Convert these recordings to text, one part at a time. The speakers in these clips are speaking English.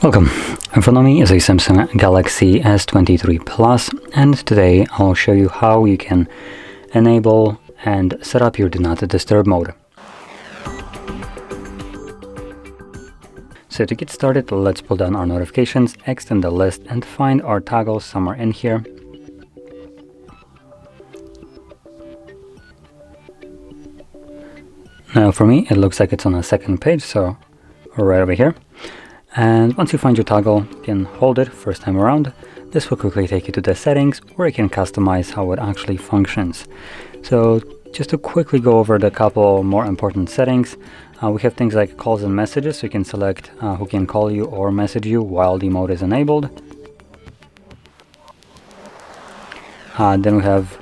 Welcome. In front of me is a Samsung Galaxy S23 Plus, and today I'll show you how you can enable and set up your Do Not Disturb mode. So to get started, let's pull down our notifications, extend the list, and find our toggle somewhere in here. Now for me, it looks like it's on the second page, so right over here. And once you find your toggle, you can hold it first time around. This will quickly take you to the settings where you can customize how it actually functions. So just to quickly go over the couple more important settings, we have things like calls and messages, so you can select who can call you or message you while the mode is enabled. Then we have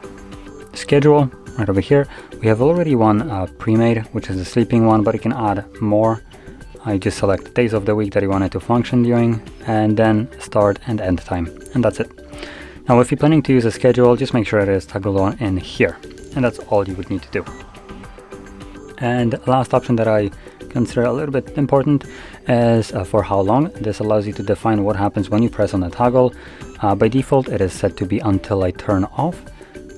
schedule right over here. We have already one pre-made, which is the sleeping one, but you can add more. I just select days of the week that you want it to function during, and then start and end time, and that's it. Now if you're planning to use a schedule, just make sure it is toggled on in here, and that's all you would need to do. And last option that I consider a little bit important is for how long. This allows you to define what happens when you press on the toggle. By default it is set to be until I turn off,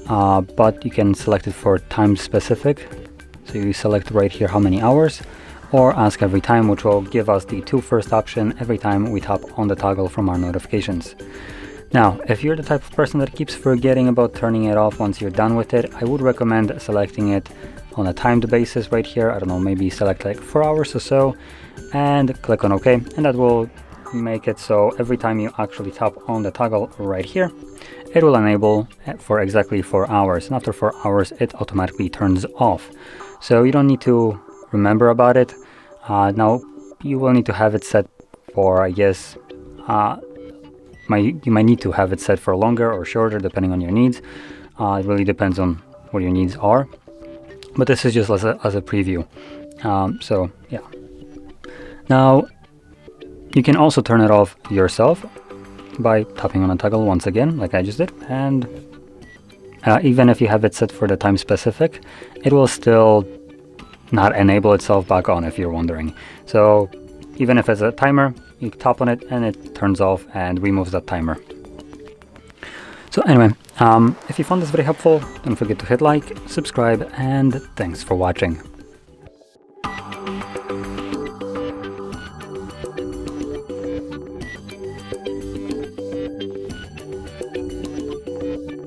but you can select it for time specific. So you select right here how many hours, or ask every time, which will give us the first option every time we tap on the toggle from our notifications. Now, if you're the type of person that keeps forgetting about turning it off once you're done with it, I would recommend selecting it on a timed basis right here. I don't know, maybe select like 4 hours or so and click on OK, and that will make it so every time you actually tap on the toggle right here, it will enable for exactly 4 hours, and after 4 hours it automatically turns off. So you don't need to remember about it. Now you will need to have it set for, I guess, you might need to have it set for longer or shorter depending on your needs. It really depends on what your needs are, but this is just as a preview. So yeah. Now you can also turn it off yourself by tapping on a toggle once again, like I just did, and even if you have it set for the time specific, it will still not enable itself back on, if you're wondering. So even if it's a timer, you tap on it and it turns off and removes that timer. So anyway, if you found this very helpful, don't forget to hit like, subscribe, and thanks for watching.